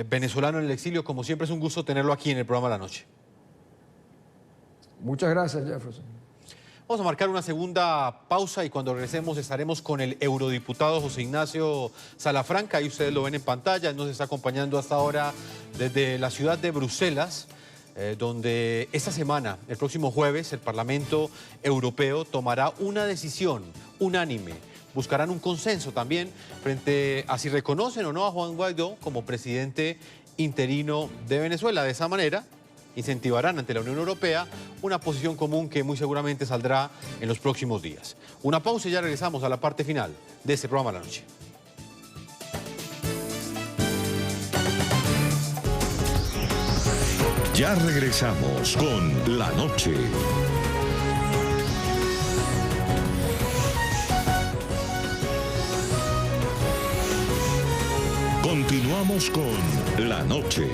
venezolano en el exilio, como siempre es un gusto tenerlo aquí en el programa de la noche. Muchas gracias, Jefferson. Vamos a marcar una segunda pausa y cuando regresemos estaremos con el eurodiputado José Ignacio Salafranca. Ahí ustedes lo ven en pantalla, él nos está acompañando hasta ahora desde la ciudad de Bruselas, donde esta semana, el próximo jueves, el Parlamento Europeo tomará una decisión unánime. Buscarán un consenso también frente a si reconocen o no a Juan Guaidó como presidente interino de Venezuela. De esa manera, incentivarán ante la Unión Europea una posición común que muy seguramente saldrá en los próximos días. Una pausa y ya regresamos a la parte final de este programa de la noche. Ya regresamos con La Noche. Continuamos con La Noche.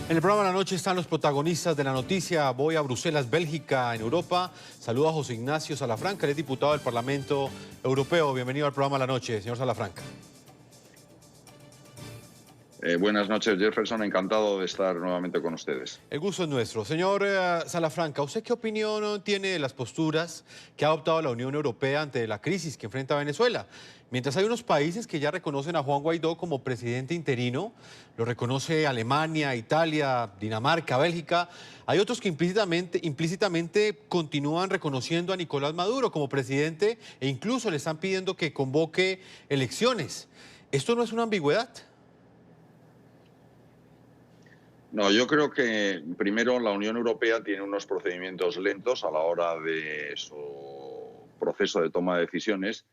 En el programa de la noche están los protagonistas de la noticia. Voy a Bruselas, Bélgica, en Europa. Saludo a José Ignacio Salafranca, él es diputado del Parlamento Europeo. Bienvenido al programa de la noche, señor Salafranca. Buenas noches, Jefferson. Encantado de estar nuevamente con ustedes. El gusto es nuestro. Señor Salafranca, ¿usted qué opinión tiene de las posturas que ha adoptado la Unión Europea ante la crisis que enfrenta Venezuela? Mientras hay unos países que ya reconocen a Juan Guaidó como presidente interino, lo reconoce Alemania, Italia, Dinamarca, Bélgica, hay otros que implícitamente continúan reconociendo a Nicolás Maduro como presidente e incluso le están pidiendo que convoque elecciones. ¿Esto no es una ambigüedad? No, yo creo que primero la Unión Europea tiene unos procedimientos lentos a la hora de su proceso de toma de decisiones,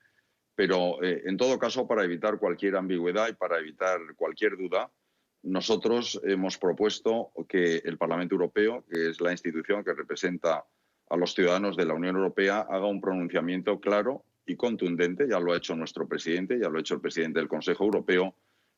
pero en todo caso, para evitar cualquier ambigüedad y para evitar cualquier duda, nosotros hemos propuesto que el Parlamento Europeo, que es la institución que representa a los ciudadanos de la Unión Europea, haga un pronunciamiento claro y contundente. Ya lo ha hecho nuestro presidente, ya lo ha hecho el presidente del Consejo Europeo,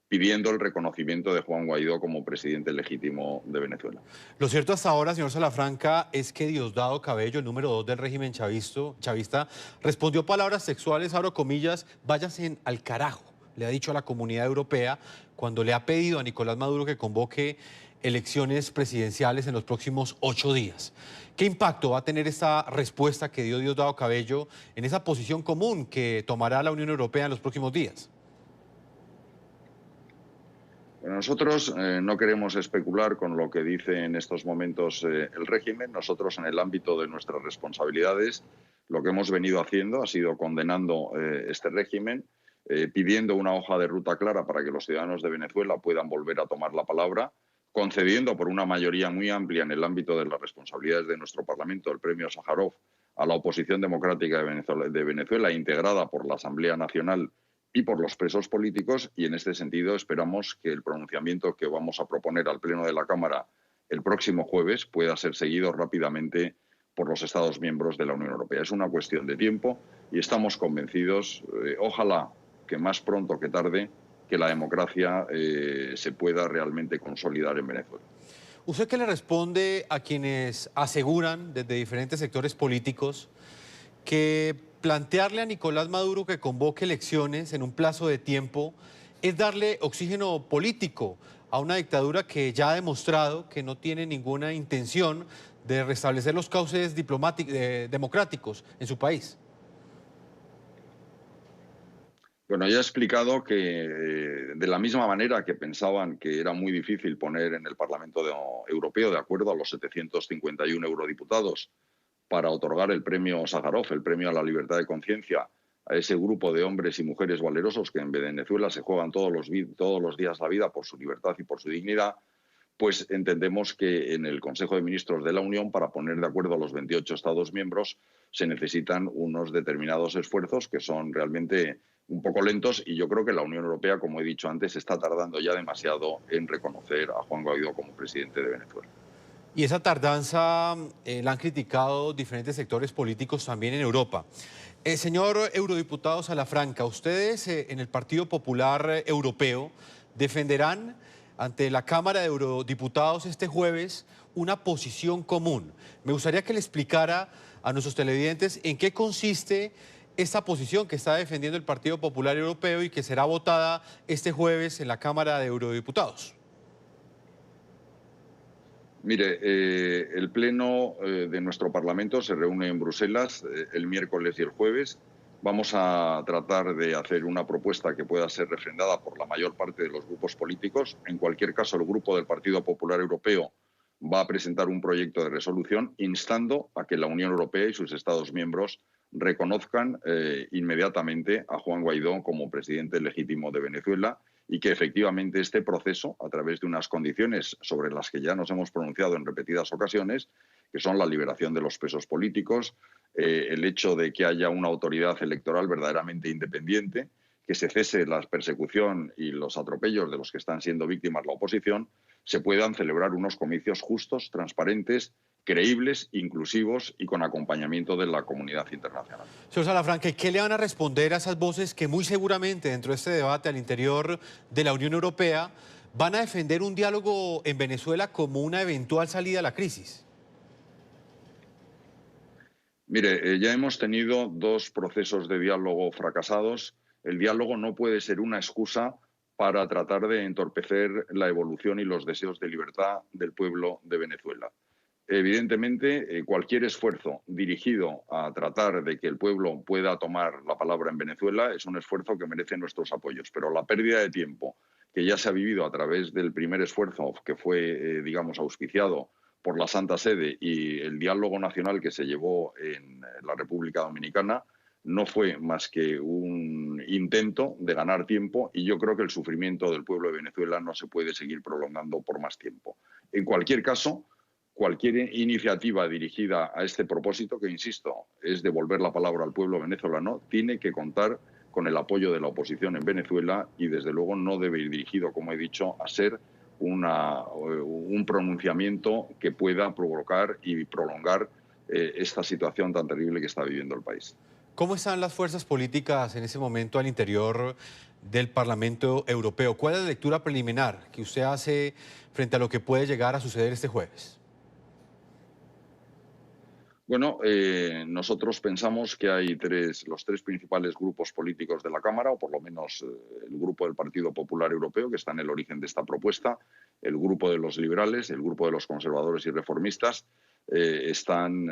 pidiendo el reconocimiento de Juan Guaidó como presidente legítimo de Venezuela. Lo cierto hasta ahora, señor Salafranca, es que Diosdado Cabello, el número 2 del régimen chavista, respondió palabras sexuales, abro comillas, váyanse al carajo, le ha dicho a la comunidad europea cuando le ha pedido a Nicolás Maduro que convoque elecciones presidenciales en los próximos 8 días. ¿Qué impacto va a tener esta respuesta que dio Diosdado Cabello en esa posición común que tomará la Unión Europea en los próximos días? Bueno, nosotros no queremos especular con lo que dice en estos momentos el régimen. Nosotros, en el ámbito de nuestras responsabilidades, lo que hemos venido haciendo ha sido condenando este régimen, pidiendo una hoja de ruta clara para que los ciudadanos de Venezuela puedan volver a tomar la palabra, concediendo por una mayoría muy amplia en el ámbito de las responsabilidades de nuestro Parlamento el premio Sájarov a la oposición democrática de Venezuela, integrada por la Asamblea Nacional y por los presos políticos, y en este sentido esperamos que el pronunciamiento que vamos a proponer al Pleno de la Cámara el próximo jueves pueda ser seguido rápidamente por los Estados miembros de la Unión Europea. Es una cuestión de tiempo y estamos convencidos, ojalá que más pronto que tarde, que la democracia se pueda realmente consolidar en Venezuela. ¿Usted qué le responde a quienes aseguran desde diferentes sectores políticos que plantearle a Nicolás Maduro que convoque elecciones en un plazo de tiempo es darle oxígeno político a una dictadura que ya ha demostrado que no tiene ninguna intención de restablecer los cauces democráticos en su país? Bueno, ya he explicado que de la misma manera que pensaban que era muy difícil poner en el Parlamento Europeo de acuerdo a los 751 eurodiputados para otorgar el premio Sájarov, el premio a la libertad de conciencia, a ese grupo de hombres y mujeres valerosos que en Venezuela se juegan todos los días la vida por su libertad y por su dignidad, pues entendemos que en el Consejo de Ministros de la Unión, para poner de acuerdo a los 28 Estados miembros, se necesitan unos determinados esfuerzos que son realmente un poco lentos, y yo creo que la Unión Europea, como he dicho antes, está tardando ya demasiado en reconocer a Juan Guaidó como presidente de Venezuela. Y esa tardanza la han criticado diferentes sectores políticos también en Europa. Señor eurodiputado Salafranca, ustedes en el Partido Popular Europeo defenderán ante la Cámara de Eurodiputados este jueves una posición común. Me gustaría que le explicara a nuestros televidentes en qué consiste esta posición que está defendiendo el Partido Popular Europeo y que será votada este jueves en la Cámara de Eurodiputados. Mire, el Pleno de nuestro Parlamento se reúne en Bruselas el miércoles y el jueves. Vamos a tratar de hacer una propuesta que pueda ser refrendada por la mayor parte de los grupos políticos. En cualquier caso, el Grupo del Partido Popular Europeo va a presentar un proyecto de resolución instando a que la Unión Europea y sus Estados miembros reconozcan inmediatamente a Juan Guaidó como presidente legítimo de Venezuela, y que efectivamente este proceso, a través de unas condiciones sobre las que ya nos hemos pronunciado en repetidas ocasiones, que son la liberación de los presos políticos, el hecho de que haya una autoridad electoral verdaderamente independiente, que se cese la persecución y los atropellos de los que están siendo víctimas la oposición, se puedan celebrar unos comicios justos, transparentes, creíbles, inclusivos y con acompañamiento de la comunidad internacional. Señor Salafranca, ¿qué le van a responder a esas voces que muy seguramente dentro de este debate al interior de la Unión Europea van a defender un diálogo en Venezuela como una eventual salida a la crisis? Mire, ya hemos tenido 2 procesos de diálogo fracasados. El diálogo no puede ser una excusa para tratar de entorpecer la evolución y los deseos de libertad del pueblo de Venezuela. Evidentemente, cualquier esfuerzo dirigido a tratar de que el pueblo pueda tomar la palabra en Venezuela es un esfuerzo que merece nuestros apoyos, pero la pérdida de tiempo que ya se ha vivido a través del primer esfuerzo que fue, digamos, auspiciado por la Santa Sede y el diálogo nacional que se llevó en la República Dominicana, no fue más que un intento de ganar tiempo, y yo creo que el sufrimiento del pueblo de Venezuela no se puede seguir prolongando por más tiempo. En cualquier caso, cualquier iniciativa dirigida a este propósito, que insisto, es devolver la palabra al pueblo venezolano, tiene que contar con el apoyo de la oposición en Venezuela y desde luego no debe ir dirigido, como he dicho, a ser un pronunciamiento que pueda provocar y prolongar esta situación tan terrible que está viviendo el país. ¿Cómo están las fuerzas políticas en ese momento al interior del Parlamento Europeo? ¿Cuál es la lectura preliminar que usted hace frente a lo que puede llegar a suceder este jueves? Bueno, nosotros pensamos que hay los tres principales grupos políticos de la Cámara, o por lo menos el grupo del Partido Popular Europeo, que está en el origen de esta propuesta, el grupo de los liberales, el grupo de los conservadores y reformistas, están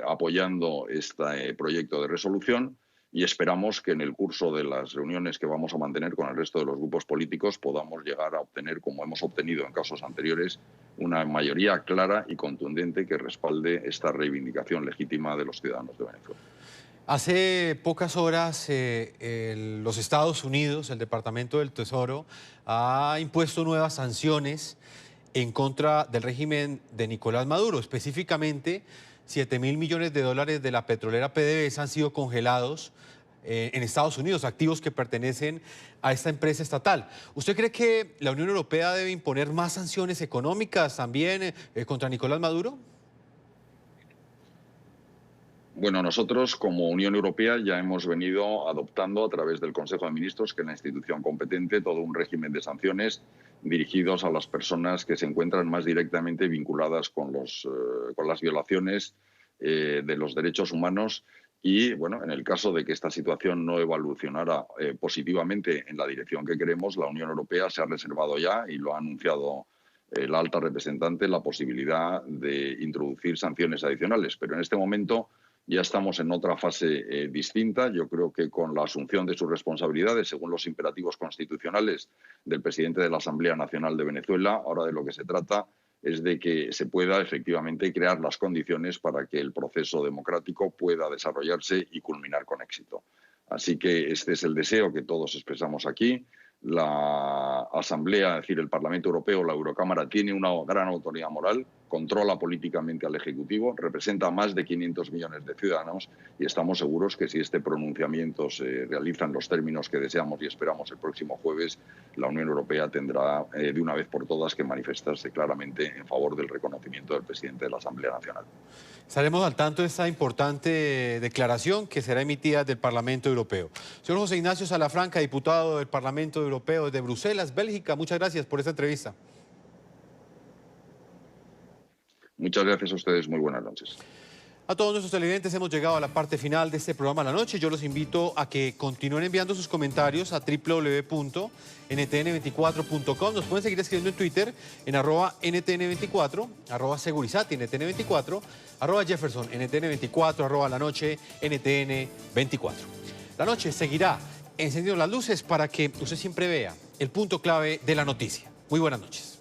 apoyando este proyecto de resolución y esperamos que en el curso de las reuniones que vamos a mantener con el resto de los grupos políticos podamos llegar a obtener, como hemos obtenido en casos anteriores, una mayoría clara y contundente que respalde esta reivindicación legítima de los ciudadanos de Venezuela. Hace pocas horas los Estados Unidos, el Departamento del Tesoro, ha impuesto nuevas sanciones en contra del régimen de Nicolás Maduro. Específicamente, 7.000 millones de dólares de la petrolera PDVSA han sido congelados en Estados Unidos, activos que pertenecen a esta empresa estatal. ¿Usted cree que la Unión Europea debe imponer más sanciones económicas también contra Nicolás Maduro? Bueno, nosotros como Unión Europea ya hemos venido adoptando a través del Consejo de Ministros, que es la institución competente, todo un régimen de sanciones dirigidos a las personas que se encuentran más directamente vinculadas con las violaciones de los derechos humanos. Y, bueno, en el caso de que esta situación no evolucionara positivamente en la dirección que queremos, la Unión Europea se ha reservado ya, y lo ha anunciado la alta representante, la posibilidad de introducir sanciones adicionales. Pero en este momento ya estamos en otra fase distinta. Yo creo que con la asunción de sus responsabilidades, según los imperativos constitucionales del presidente de la Asamblea Nacional de Venezuela, ahora de lo que se trata es de que se pueda efectivamente crear las condiciones para que el proceso democrático pueda desarrollarse y culminar con éxito. Así que este es el deseo que todos expresamos aquí. La Asamblea, es decir, el Parlamento Europeo, la Eurocámara, tiene una gran autoridad moral, controla políticamente al Ejecutivo, representa a más de 500 millones de ciudadanos y estamos seguros que si este pronunciamiento se realiza en los términos que deseamos y esperamos el próximo jueves, la Unión Europea tendrá de una vez por todas que manifestarse claramente en favor del reconocimiento del presidente de la Asamblea Nacional. Estaremos al tanto de esta importante declaración que será emitida del Parlamento Europeo. Señor José Ignacio Salafranca, diputado del Parlamento Europeo de Bruselas, Bélgica, muchas gracias por esta entrevista. Muchas gracias a ustedes, muy buenas noches. A todos nuestros televidentes hemos llegado a la parte final de este programa La Noche. Yo los invito a que continúen enviando sus comentarios a www.ntn24.com. Nos pueden seguir escribiendo en Twitter en @ntn24, @segurizati ntn24, @Jefferson ntn24, @La Noche ntn24. La Noche seguirá encendiendo las luces para que usted siempre vea el punto clave de la noticia. Muy buenas noches.